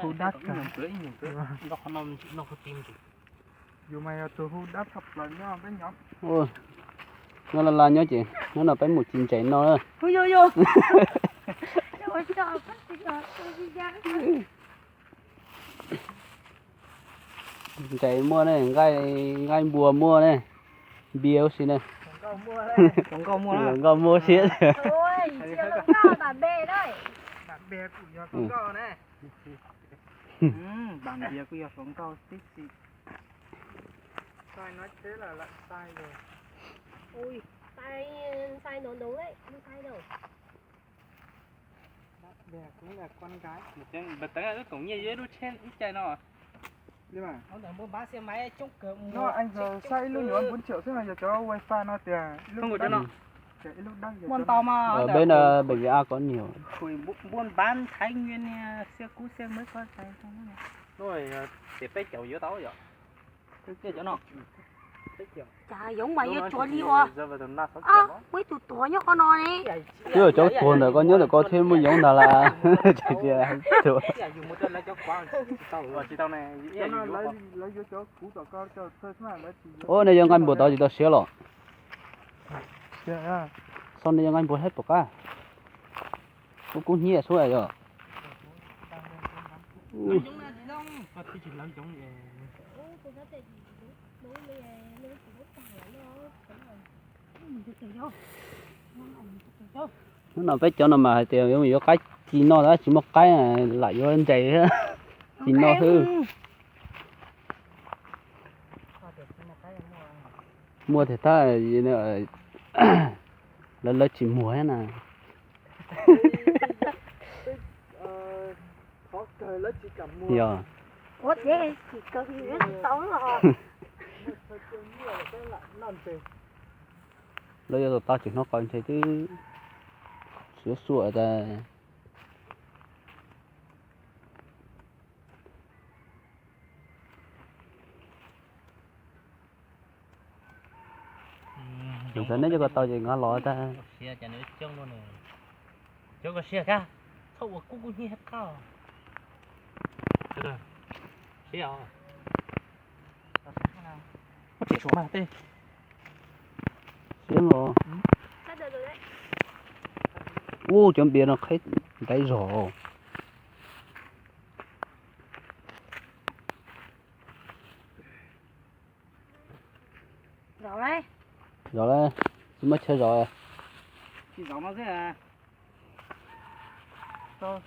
Hú đắt cả. nó có tim gì Dù mày từ hú đắt thập lần nó với nhóc. Ôi, nó là nhớ chị, nó là cái một chín chảy nó đó. Ôi yo yo. Ôi trời, phát đi rồi, tôi đi ra. Chảy mua này, gai bùa mua này, bia xí này. Không có mua Không có mua xí. Ôi, chưa lắm đó, bạn bè đấy. bạn bè của nhà không có này. Bạn bè của nhà không có tí gì. Sai nói thế là lại sai rồi. Ui, sai nổ nổ đấy, không sai đâu. Bạn bè cũng là con gái. bật tới nó cũng như dưới đút trên ít chơi nó Nhưng mà nó đã mua bán xe máy chống cỡ nó anh giờ sai lúc nữa 4 triệu thế là giờ cho wifi nó tiền. không có cho nó Lúc đăng giờ buôn tàu mà Ở bên là bệnh viện A có nhiều. buôn bán Thái Nguyên xe cũ xe mới có xe trong đó rồi để bé chậu giữa tàu vậy cái chỗ nó Chà, giống mày như chó đi à. Mấy tụi tuổi nhá con nói đi. Chứ ở chỗ buồn rồi có nhớ là có thêm một giống là chạy chưa. nó lấy vô chỗ cũ tao có cho thuê mà lấy chỉ. Ô này dân anh bùa tao chỉ tao xé rồi. Dạ. Sau này dân anh bùa hết bọc á. Cũng nhẹ xuống rồi. Nó nào biết chỗ nào mà tiền giống như cái chỉ nó đó chỉ một cái lại vô lên chạy á. Chỉ nó hư. Mua thì ta gì nữa là chỉ mua nè. Có trời lấy chỉ cầm mua. Dạ. Ủa thế chỉ cần gì hết tao rồi. Bây giờ tao chỉ nó còn thấy thứ sửa sửa ra. Chúng ta nếu cho tao chỉ ngó lọ ta. xe cho nó trông luôn này chỗ có xe cả thâu cũng như hết cao được xe à chỉ số mà tê Xuyên rồi. Cắt được rồi đấy. Ô chuẩn bị nó khách đáy rồi. Rồi đấy. Rồi đấy. Mất chơi rồi. chỉ giống nó thế à Sống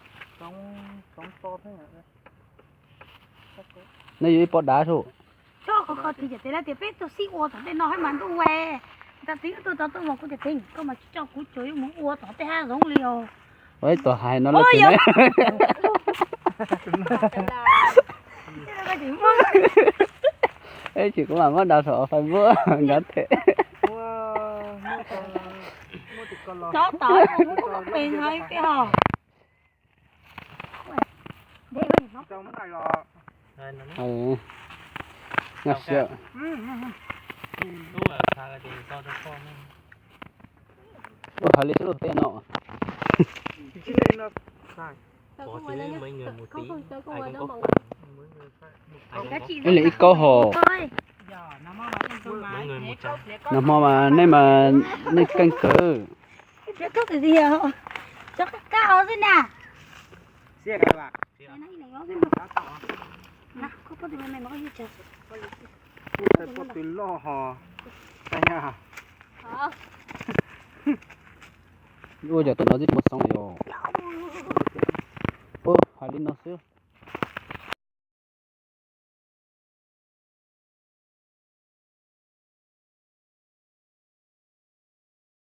to thế này. Nó dưới bó đá thôi. Cho có thì thế là thì biết tôi xí ô thằng đây nói mà tôi què. Ta tính tôi một cái thing, có mà cho cú chuối muốn ô thằng thế ha giống liều. Ôi tòa hai nó là thế này. Thế là cái gì mà. Ê chỉ có làm mất đào sổ phải vữa ngắn thế. Chó tỏi cũng không bình hay cái hò. Đây nó Trong cái này là Ừ. Ngặt sợ. đúng là thà cái tiền to cho con Ủa hả lý số tên nọ. cái này nó sai. có chứ mấy người một tí ai cũng có Cái lý câu hồ. mấy người 100 Nằm mà nên mà nên canh cử. cái thuốc cái gì hả? Cho cái cao thế nè. Xe cái bạn. Cái này nó cái nè, có gì này nó có gì chứ? Cái bột tiền lo hò. Đây nha. Ôi giờ tụi nó giết một xong rồi. Ô, hả lý nó xíu.